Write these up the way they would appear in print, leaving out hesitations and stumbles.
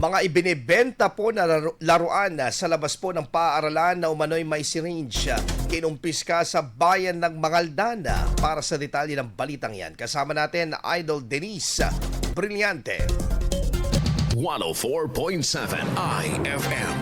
Mga ibinebenta po na laruan sa labas po ng paaralan na umano'y may syringe. Kinumpiska sa bayan ng Mangaldana. Para sa detalye ng balitang yan, kasama natin Idol Denise Brillante. 104.7 IFM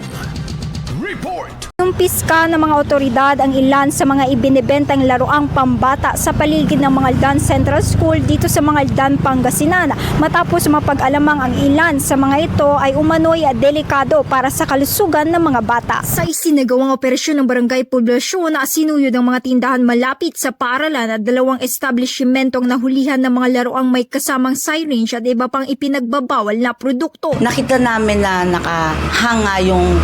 Report. Kumpiska ng mga otoridad ang ilan sa mga ibinebentang laruang pambata sa paligid ng Mangaldan Central School dito sa Mangaldan, Pangasinan. Matapos mapag-alamang ang ilan sa mga ito ay umano'y delikado para sa kalusugan ng mga bata. Sa isinagawang operasyon ng barangay poblasyon na sinuyod ng mga tindahan malapit sa paaralan at dalawang establishmentong nahulihan ng mga laruang may kasamang syringe at iba pang ipinagbabawal na produkto. Nakita namin na nakahanga yung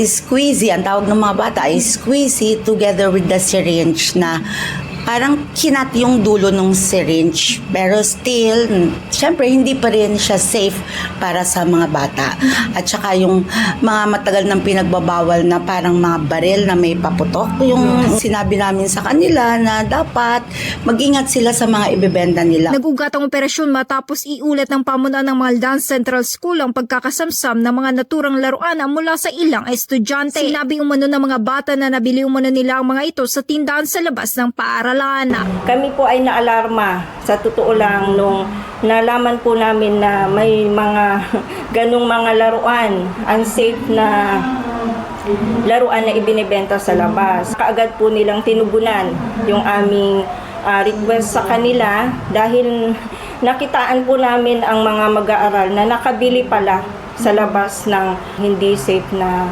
squeezy, ang tawag ng mga bata ay squeezy together with the syringe na parang kinat yung dulo ng syringe. Pero still, syempre hindi pa rin siya safe para sa mga bata. At saka yung mga matagal ng pinagbabawal na parang mga baril na may paputok. Yung sinabi namin sa kanila na dapat mag-ingat sila sa mga ibebenta nila. Nagugat ang operasyon matapos iulat ng pamunuan ng Mangaldan Central School ang pagkakasamsam ng mga naturang laruan mula sa ilang estudyante. Sinabi umano ng mga bata na nabili umano nila ang mga ito sa tindahan sa labas ng paaralan. Kami po ay naalarma. Sa totoo lang, nung nalaman po namin na may mga ganung mga laruan, unsafe na laruan na ibinebenta sa labas. Kaagad po nilang tinugunan yung aming request sa kanila dahil nakitaan po namin ang mga mag-aaral na nakabili pala sa labas ng hindi safe na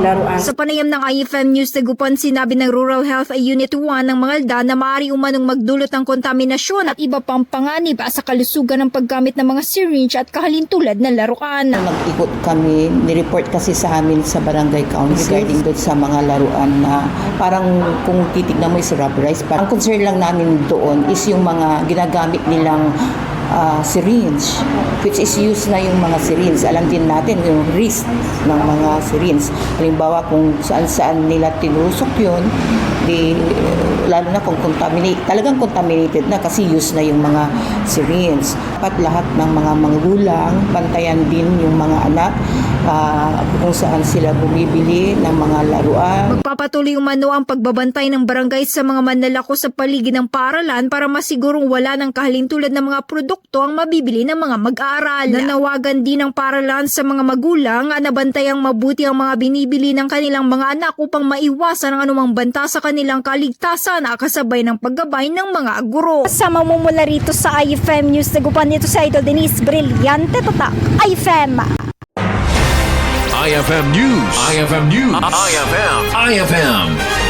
laruan. Sa panayam ng IFM News Dagupan, sinabi ng Rural Health Unit 1 ng Mangaldan na maaari umanong magdulot ng kontaminasyon at iba pang panganib sa kalusugan ng paggamit ng mga syringe at kahalintulad na laruan. Nag-ikot kami, nireport kasi sa amin sa barangay council regarding doon sa mga laruan na parang kung titignan mo is rubberized. Ang concern lang namin doon is yung mga ginagamit nilang syringe, which is used na yung mga syringe. Alam din natin yung risk ng mga syringe. Halimbawa kung saan-saan nila tinusok yun, lalo na kung talagang contaminated na kasi used na yung mga syringe. At lahat ng mga magulang, bantayan din yung mga anak kung saan sila bumibili ng mga laruan. Magpapatuloy umano ang pagbabantay ng barangay sa mga manlalako sa paligid ng paaralan para masigurong wala ng kahalintulad ng mga produkto ang mabibili ng mga mag-aaral. Nanawagan din ng paaralan sa mga magulang na bantayang mabuti ang mga binibili ng kanilang mga anak upang maiwasan ang anumang banta sa kanilang kaligtasan kasabay ng paggabay ng mga guro. Kasama mo mula rito sa IFM News Dagupan, dito sa Idol Denise Brillante, Tatak, IFM. IFM News. IFM News. IFM